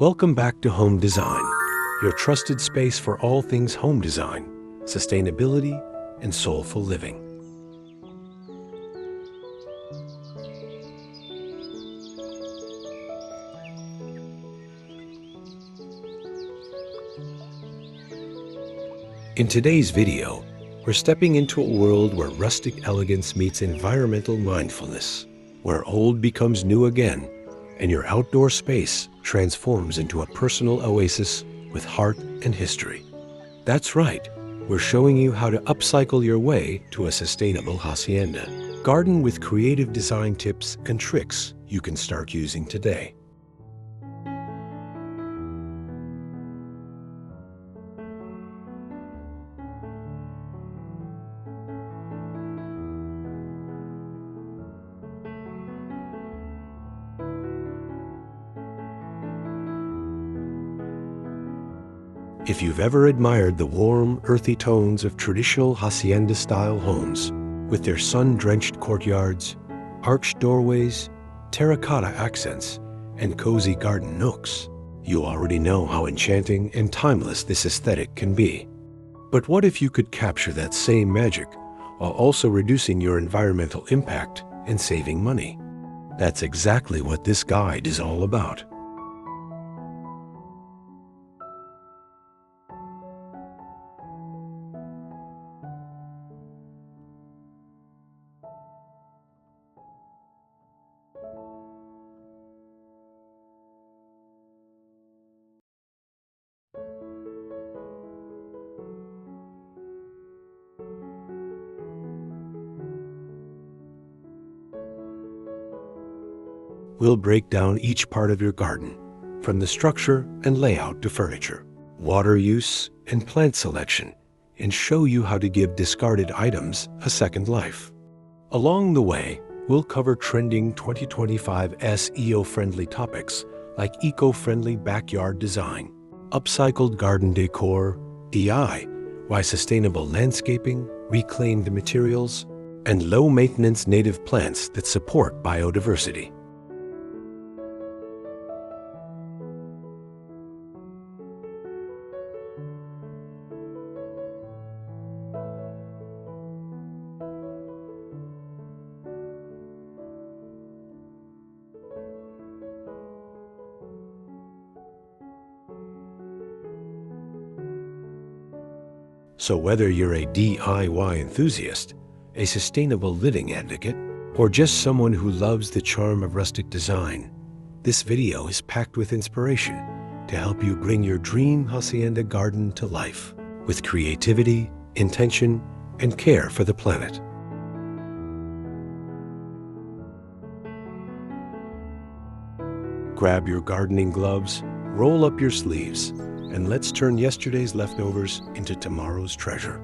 Welcome back to Home Design, your trusted space for all things home design, sustainability, and soulful living. In today's video, we're stepping into a world where rustic elegance meets environmental mindfulness, where old becomes new again, and your outdoor space transforms into a personal oasis with heart and history. That's right, we're showing you how to upcycle your way to a sustainable hacienda. Garden with creative design tips and tricks you can start using today. If you've ever admired the warm, earthy tones of traditional hacienda-style homes, with their sun-drenched courtyards, arched doorways, terracotta accents, and cozy garden nooks, you already know how enchanting and timeless this aesthetic can be. But what if you could capture that same magic while also reducing your environmental impact and saving money? That's exactly what this guide is all about. We'll break down each part of your garden, from the structure and layout to furniture, water use and plant selection, and show you how to give discarded items a second life. Along the way, we'll cover trending 2025 SEO-friendly topics like eco-friendly backyard design, upcycled garden decor, DIY sustainable landscaping, reclaimed materials, and low-maintenance native plants that support biodiversity. So whether you're a DIY enthusiast, a sustainable living advocate, or just someone who loves the charm of rustic design, this video is packed with inspiration to help you bring your dream hacienda garden to life with creativity, intention, and care for the planet. Grab your gardening gloves, roll up your sleeves, and let's turn yesterday's leftovers into tomorrow's treasure.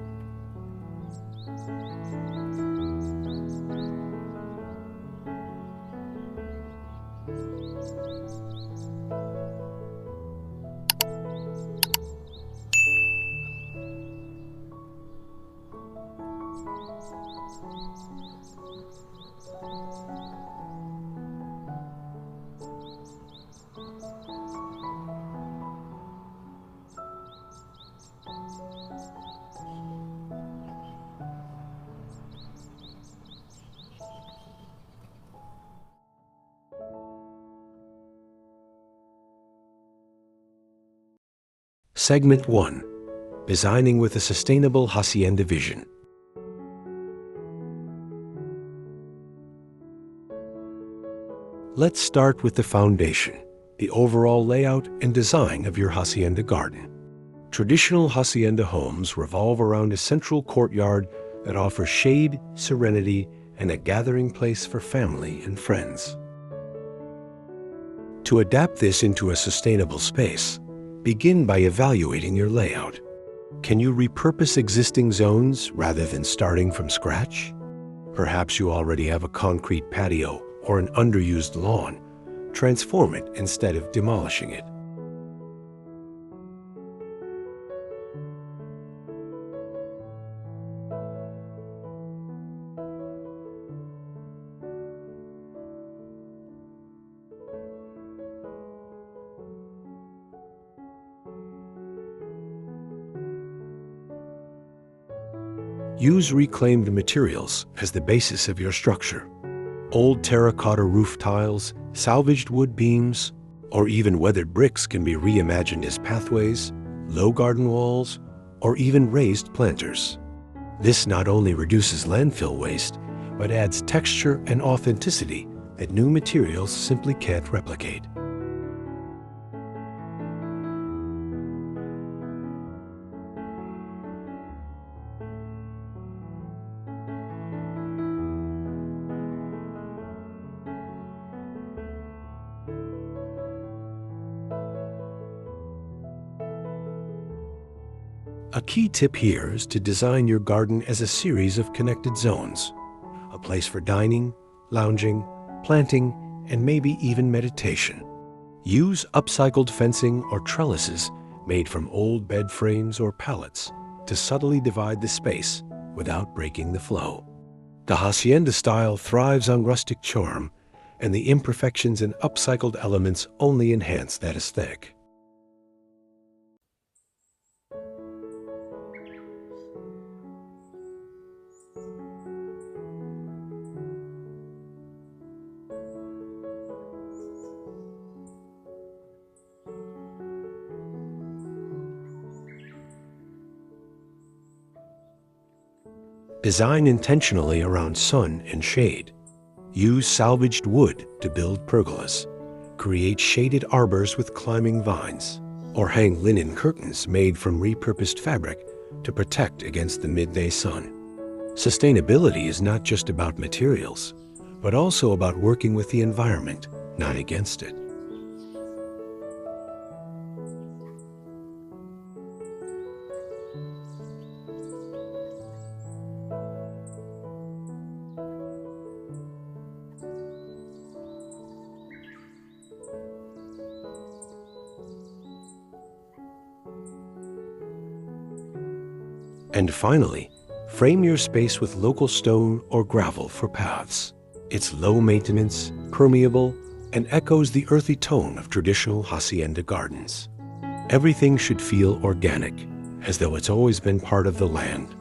Segment 1. Designing with a Sustainable Hacienda Vision. Let's start with the foundation, the overall layout and design of your hacienda garden. Traditional hacienda homes revolve around a central courtyard that offers shade, serenity, and a gathering place for family and friends. To adapt this into a sustainable space, begin by evaluating your layout. Can you repurpose existing zones rather than starting from scratch? Perhaps you already have a concrete patio or an underused lawn. Transform it instead of demolishing it. Use reclaimed materials as the basis of your structure. Old terracotta roof tiles, salvaged wood beams, or even weathered bricks can be reimagined as pathways, low garden walls, or even raised planters. This not only reduces landfill waste, but adds texture and authenticity that new materials simply can't replicate. A key tip here is to design your garden as a series of connected zones, a place for dining, lounging, planting, and maybe even meditation. Use upcycled fencing or trellises made from old bed frames or pallets to subtly divide the space without breaking the flow. The hacienda style thrives on rustic charm, and the imperfections and upcycled elements only enhance that aesthetic. Design intentionally around sun and shade. Use salvaged wood to build pergolas. Create shaded arbors with climbing vines, or hang linen curtains made from repurposed fabric to protect against the midday sun. Sustainability is not just about materials, but also about working with the environment, not against it. And finally, frame your space with local stone or gravel for paths. It's low maintenance, permeable, and echoes the earthy tone of traditional hacienda gardens. Everything should feel organic, as though it's always been part of the land.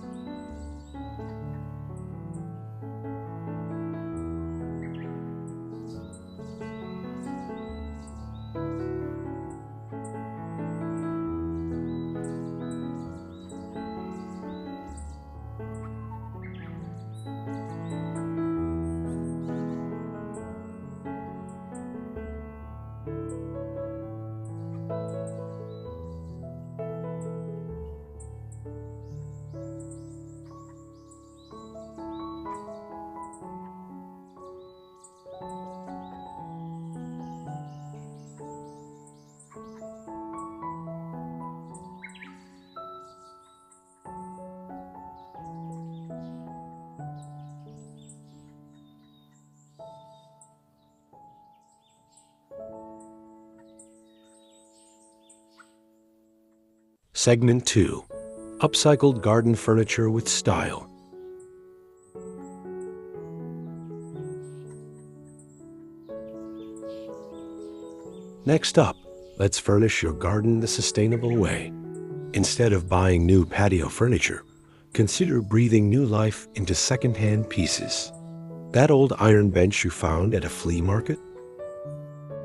Segment 2. Upcycled garden furniture with style. Next up, let's furnish your garden the sustainable way. Instead of buying new patio furniture, consider breathing new life into second-hand pieces. That old iron bench you found at a flea market?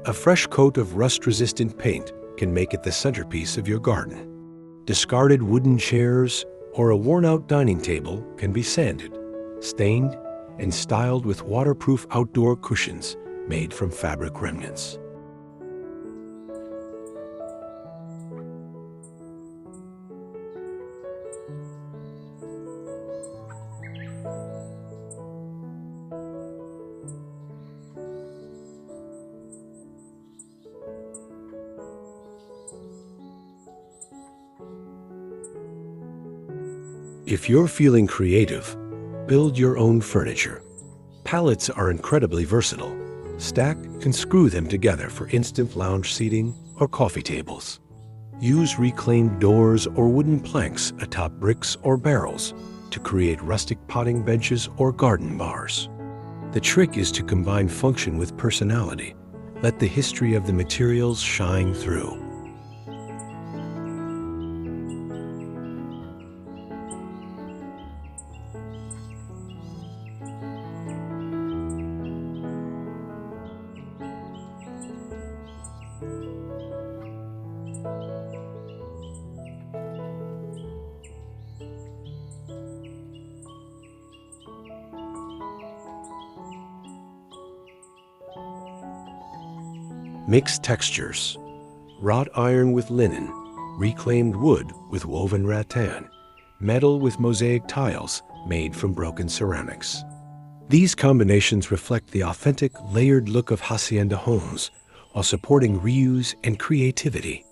A fresh coat of rust-resistant paint can make it the centerpiece of your garden. Discarded wooden chairs or a worn-out dining table can be sanded, stained, and styled with waterproof outdoor cushions made from fabric remnants. If you're feeling creative, build your own furniture. Pallets are incredibly versatile. Stack and screw them together for instant lounge seating or coffee tables. Use reclaimed doors or wooden planks atop bricks or barrels to create rustic potting benches or garden bars. The trick is to combine function with personality. Let the history of the materials shine through. Mix textures. Wrought iron with linen, reclaimed wood with woven rattan, metal with mosaic tiles made from broken ceramics. These combinations reflect the authentic, layered look of hacienda homes while supporting reuse and creativity.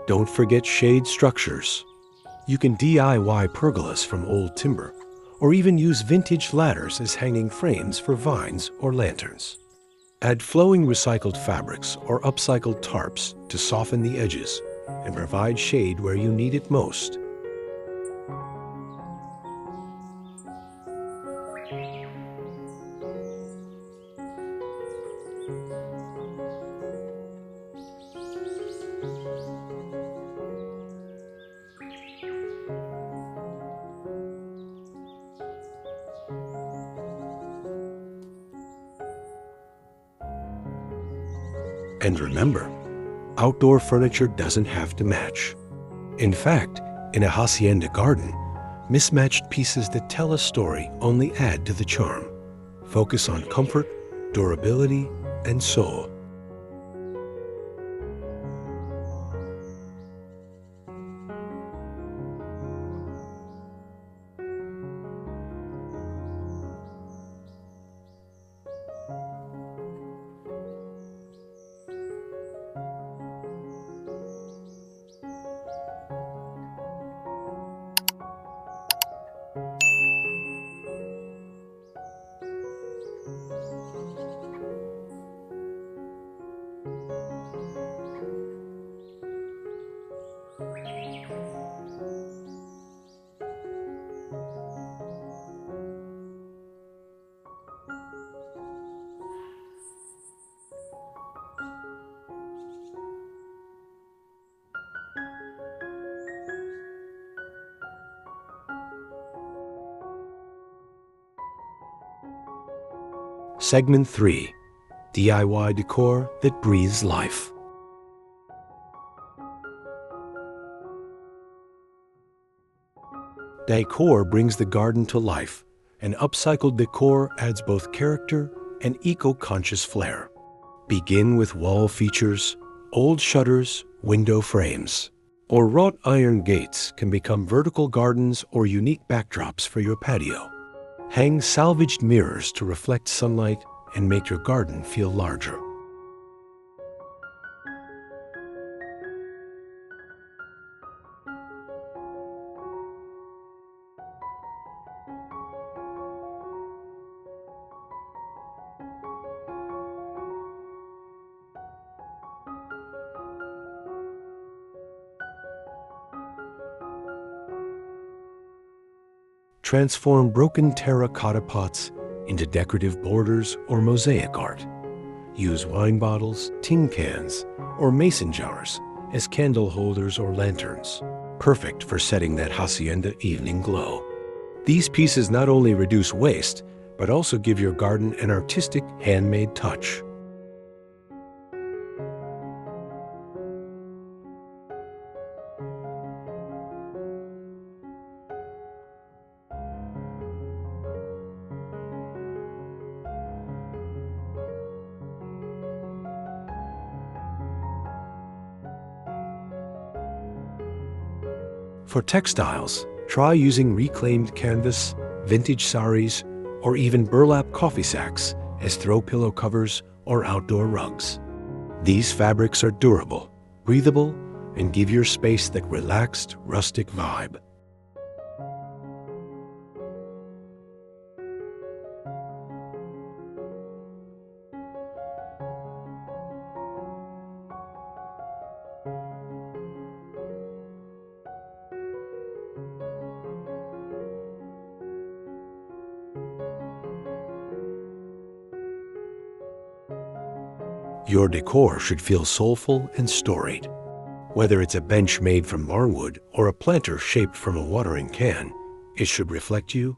Don't forget shade structures. You can DIY pergolas from old timber, or even use vintage ladders as hanging frames for vines or lanterns. Add flowing recycled fabrics or upcycled tarps to soften the edges and provide shade where you need it most. And remember, outdoor furniture doesn't have to match. In fact, in a hacienda garden, mismatched pieces that tell a story only add to the charm. Focus on comfort, durability, and soul. Segment 3. DIY decor that breathes life. Decor brings the garden to life, and upcycled decor adds both character and eco-conscious flair. Begin with wall features, old shutters, window frames, or wrought iron gates can become vertical gardens or unique backdrops for your patio. Hang salvaged mirrors to reflect sunlight and make your garden feel larger. Transform broken terracotta pots into decorative borders or mosaic art. Use wine bottles, tin cans, or mason jars as candle holders or lanterns, perfect for setting that hacienda evening glow. These pieces not only reduce waste, but also give your garden an artistic, handmade touch. For textiles, try using reclaimed canvas, vintage saris, or even burlap coffee sacks as throw pillow covers or outdoor rugs. These fabrics are durable, breathable, and give your space that relaxed, rustic vibe. Your decor should feel soulful and storied. Whether it's a bench made from barnwood or a planter shaped from a watering can, it should reflect you.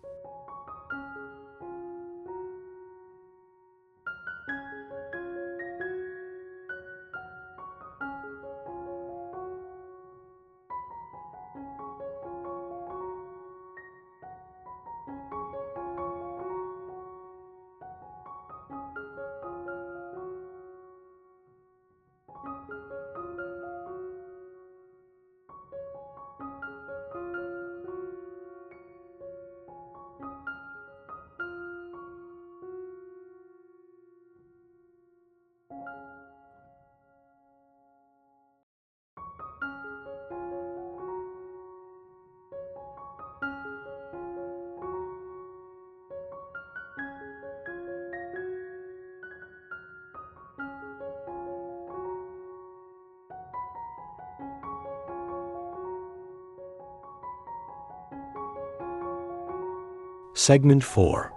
Segment 4.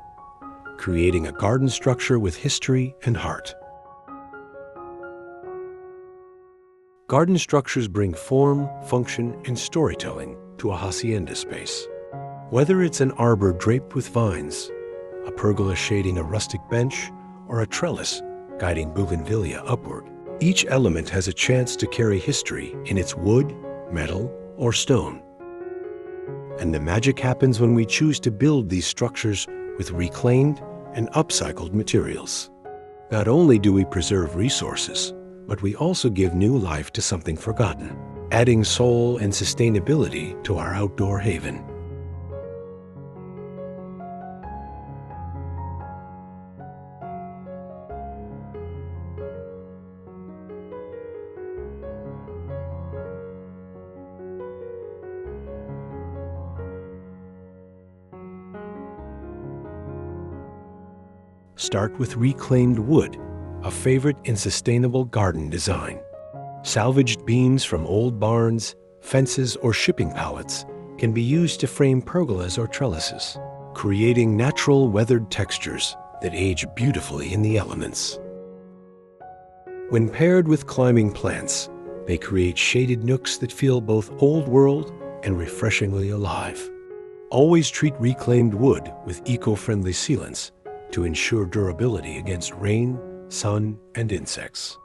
Creating a garden structure with history and heart. Garden structures bring form, function, and storytelling to a hacienda space. Whether it's an arbor draped with vines, a pergola shading a rustic bench, or a trellis guiding bougainvillea upward, each element has a chance to carry history in its wood, metal, or stone. And the magic happens when we choose to build these structures with reclaimed and upcycled materials. Not only do we preserve resources, but we also give new life to something forgotten, adding soul and sustainability to our outdoor haven. Start with reclaimed wood, a favorite in sustainable garden design. Salvaged beams from old barns, fences, or shipping pallets can be used to frame pergolas or trellises, creating natural weathered textures that age beautifully in the elements. When paired with climbing plants, they create shaded nooks that feel both old world and refreshingly alive. Always treat reclaimed wood with eco-friendly sealants to ensure durability against rain, sun, and insects.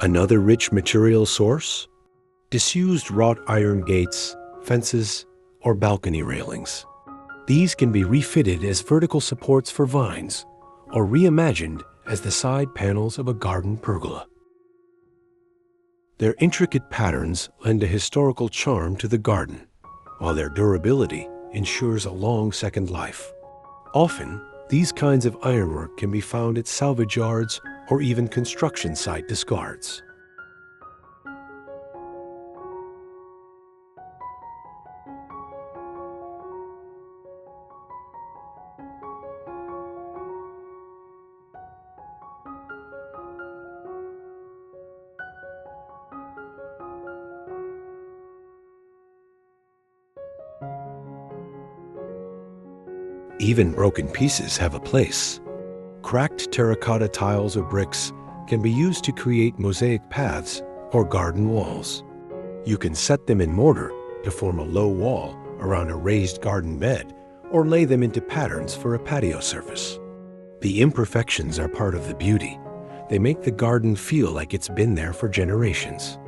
Another rich material source? Disused wrought iron gates, fences, or balcony railings. These can be refitted as vertical supports for vines or reimagined as the side panels of a garden pergola. Their intricate patterns lend a historical charm to the garden, while their durability ensures a long second life. Often, these kinds of ironwork can be found at salvage yards or even construction site discards. Even broken pieces have a place. Cracked terracotta tiles or bricks can be used to create mosaic paths or garden walls. You can set them in mortar to form a low wall around a raised garden bed or lay them into patterns for a patio surface. The imperfections are part of the beauty. They make the garden feel like it's been there for generations.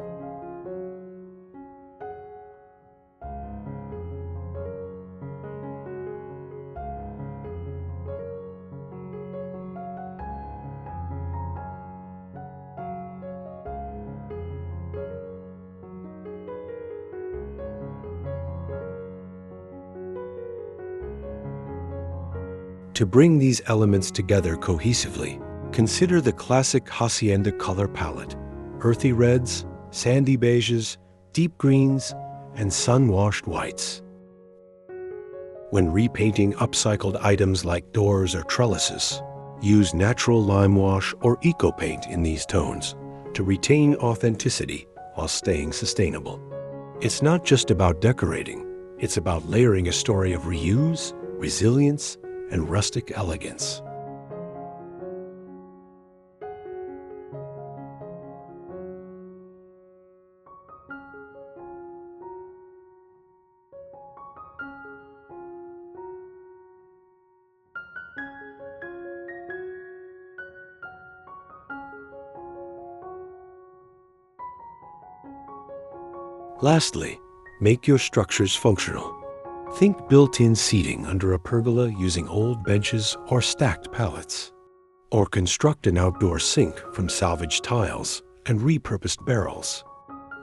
To bring these elements together cohesively, consider the classic hacienda color palette: earthy reds, sandy beiges, deep greens, and sun-washed whites. When repainting upcycled items like doors or trellises, use natural lime wash or eco paint in these tones to retain authenticity while staying sustainable. It's not just about decorating, it's about layering a story of reuse, resilience, and rustic elegance. Lastly, make your structures functional. Think built-in seating under a pergola using old benches or stacked pallets. Or construct an outdoor sink from salvaged tiles and repurposed barrels.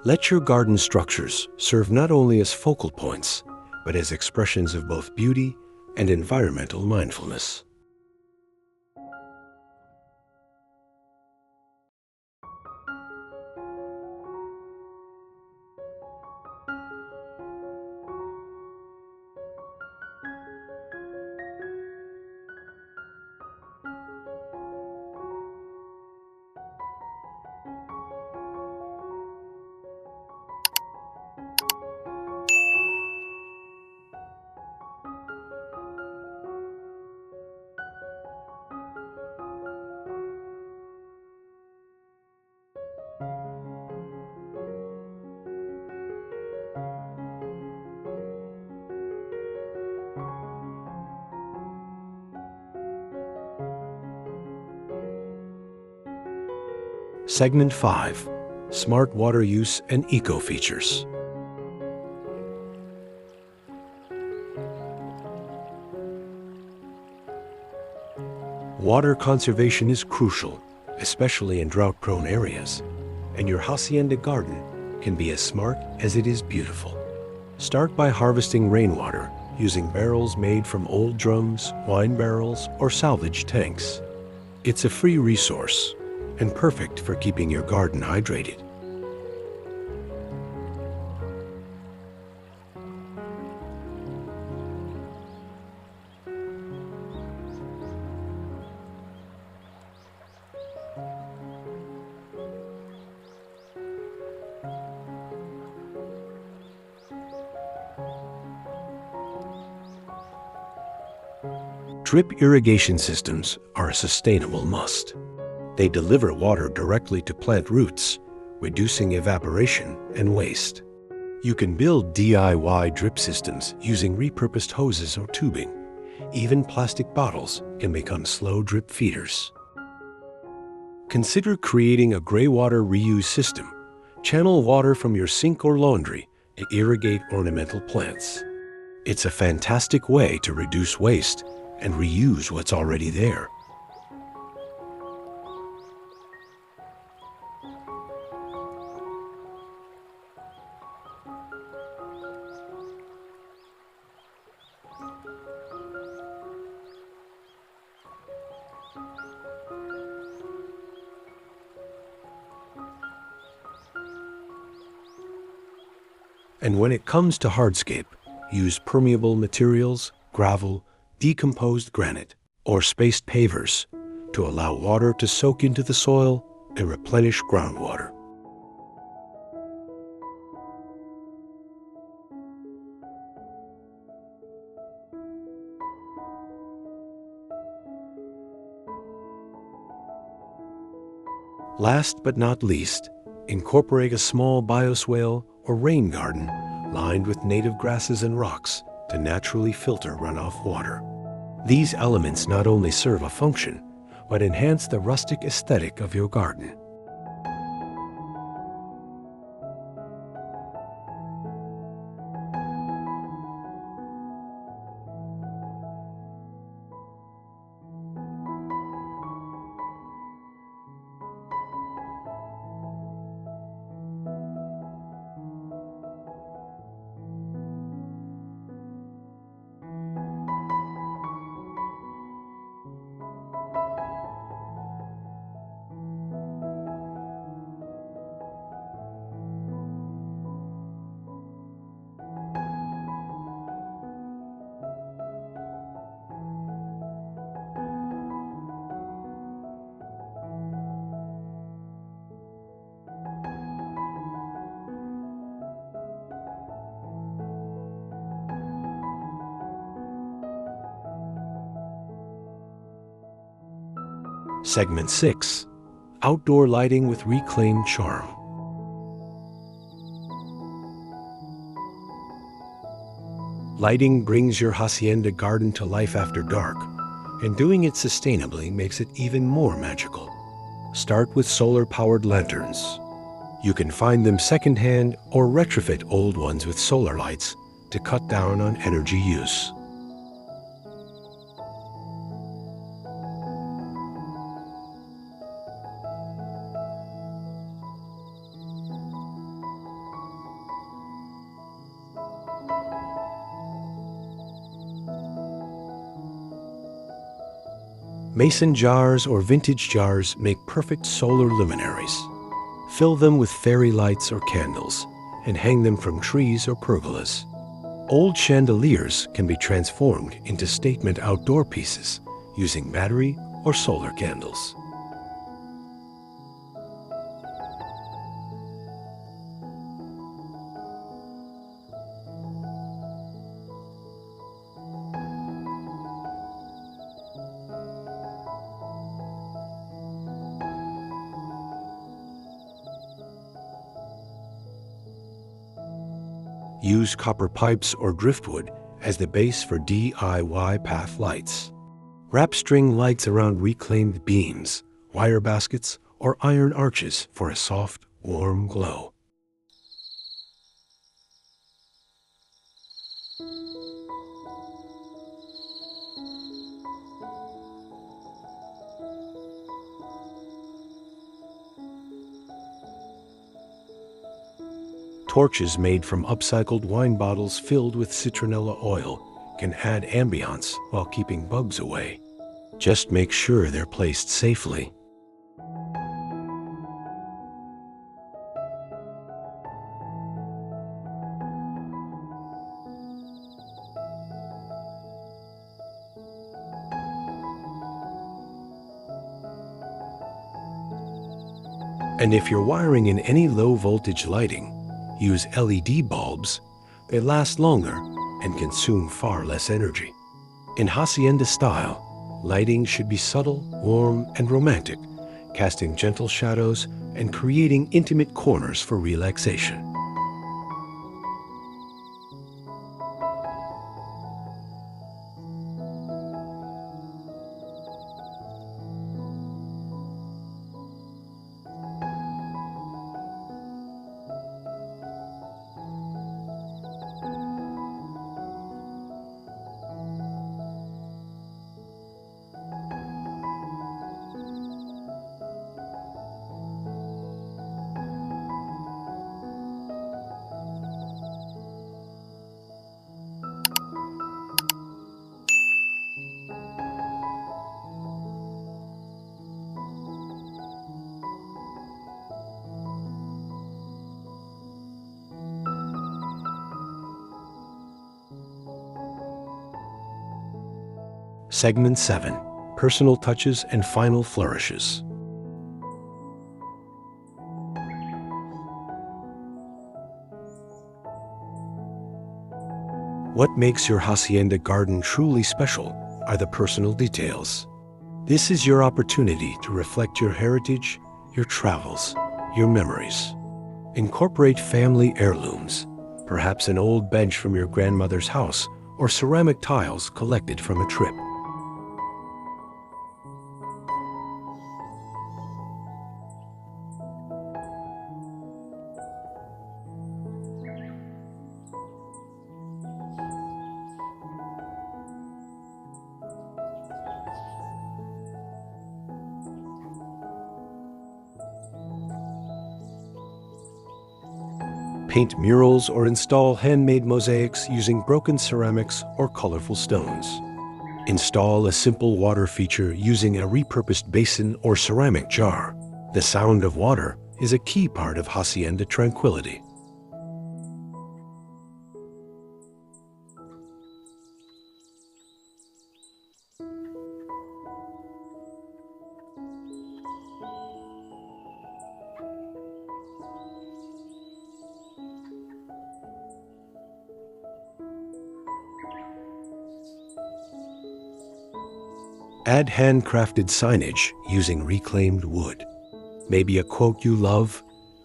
Let your garden structures serve not only as focal points, but as expressions of both beauty and environmental mindfulness. Segment 5. Smart Water Use and Eco Features. Water conservation is crucial, especially in drought-prone areas, and your hacienda garden can be as smart as it is beautiful. Start by harvesting rainwater using barrels made from old drums, wine barrels, or salvaged tanks. It's a free resource and perfect for keeping your garden hydrated. Drip irrigation systems are a sustainable must. They deliver water directly to plant roots, reducing evaporation and waste. You can build DIY drip systems using repurposed hoses or tubing. Even plastic bottles can become slow drip feeders. Consider creating a gray water reuse system. Channel water from your sink or laundry to irrigate ornamental plants. It's a fantastic way to reduce waste and reuse what's already there. And when it comes to hardscape, use permeable materials, gravel, decomposed granite, or spaced pavers to allow water to soak into the soil and replenish groundwater. Last but not least, incorporate a small bioswale or rain garden lined with native grasses and rocks to naturally filter runoff water. These elements not only serve a function, but enhance the rustic aesthetic of your garden. Segment 6. Outdoor lighting with reclaimed charm. Lighting brings your hacienda garden to life after dark, and doing it sustainably makes it even more magical. Start with solar-powered lanterns. You can find them secondhand or retrofit old ones with solar lights to cut down on energy use. Mason jars or vintage jars make perfect solar luminaries. Fill them with fairy lights or candles and hang them from trees or pergolas. Old chandeliers can be transformed into statement outdoor pieces using battery or solar candles. Use copper pipes or driftwood as the base for DIY path lights. Wrap string lights around reclaimed beams, wire baskets, or iron arches for a soft, warm glow. Torches made from upcycled wine bottles filled with citronella oil can add ambiance while keeping bugs away. Just make sure they're placed safely. And if you're wiring in any low voltage lighting, use LED bulbs. They last longer and consume far less energy. In hacienda style, lighting should be subtle, warm, and romantic, casting gentle shadows and creating intimate corners for relaxation. Segment 7. Personal touches and final flourishes. What makes your hacienda garden truly special are the personal details. This is your opportunity to reflect your heritage, your travels, your memories. Incorporate family heirlooms, perhaps an old bench from your grandmother's house or ceramic tiles collected from a trip. Paint murals or install handmade mosaics using broken ceramics or colorful stones. Install a simple water feature using a repurposed basin or ceramic jar. The sound of water is a key part of hacienda tranquility. Add handcrafted signage using reclaimed wood. Maybe a quote you love,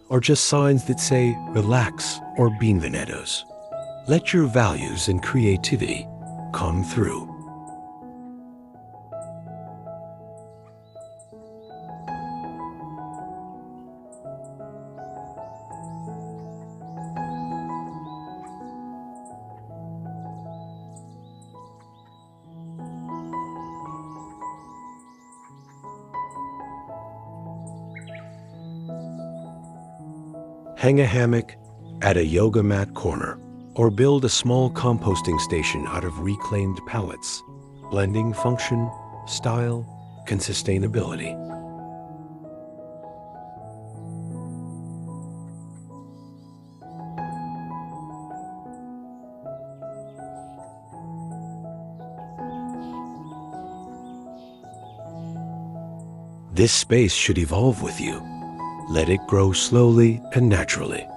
or just signs that say relax or bienvenidos. Let your values and creativity come through. Hang a hammock, add a yoga mat corner, or build a small composting station out of reclaimed pallets, blending function, style, and sustainability. This space should evolve with you. Let it grow slowly and naturally.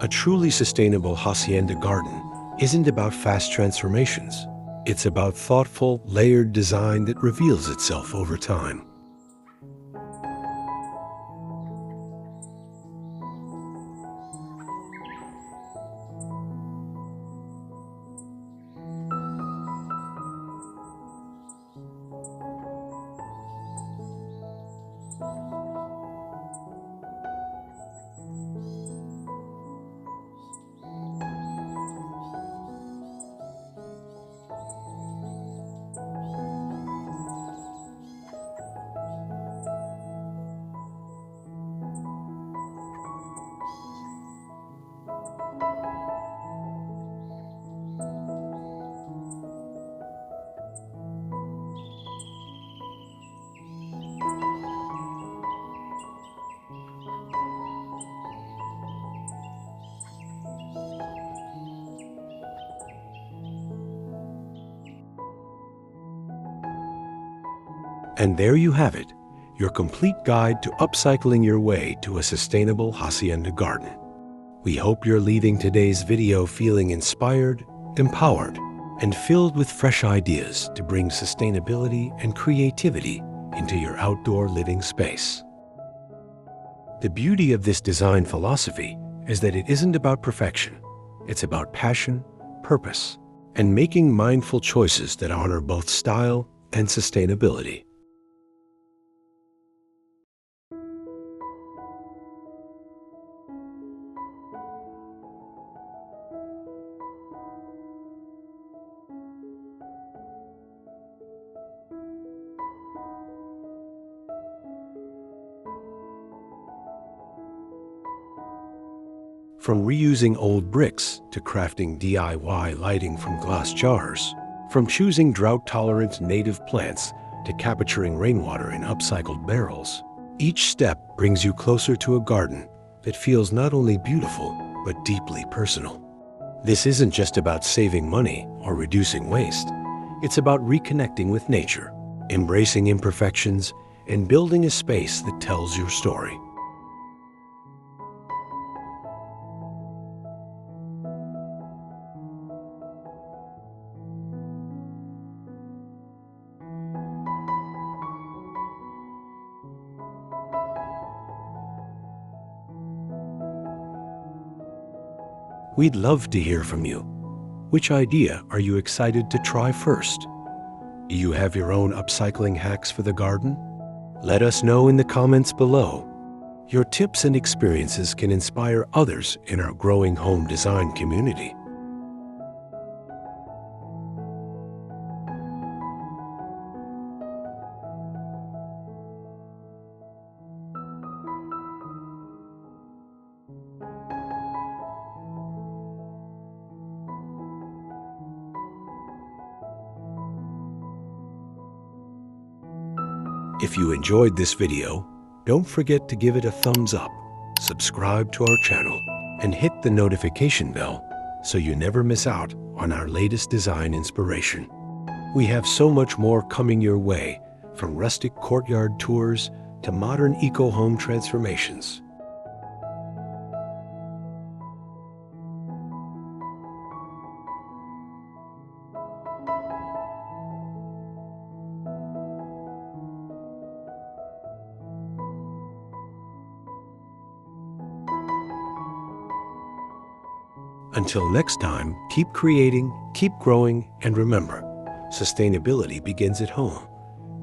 A truly sustainable hacienda garden isn't about fast transformations. It's about thoughtful, layered design that reveals itself over time. And there you have it, your complete guide to upcycling your way to a sustainable hacienda garden. We hope you're leaving today's video feeling inspired, empowered, and filled with fresh ideas to bring sustainability and creativity into your outdoor living space. The beauty of this design philosophy is that it isn't about perfection. It's about passion, purpose, and making mindful choices that honor both style and sustainability. From reusing old bricks to crafting DIY lighting from glass jars, from choosing drought-tolerant native plants to capturing rainwater in upcycled barrels, each step brings you closer to a garden that feels not only beautiful, but deeply personal. This isn't just about saving money or reducing waste. It's about reconnecting with nature, embracing imperfections, and building a space that tells your story. We'd love to hear from you. Which idea are you excited to try first? Do you have your own upcycling hacks for the garden? Let us know in the comments below. Your tips and experiences can inspire others in our growing home design community. If you enjoyed this video, don't forget to give it a thumbs up, subscribe to our channel, and hit the notification bell so you never miss out on our latest design inspiration. We have so much more coming your way, from rustic courtyard tours to modern eco-home transformations. Until next time, keep creating, keep growing, and remember, sustainability begins at home,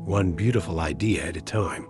one beautiful idea at a time.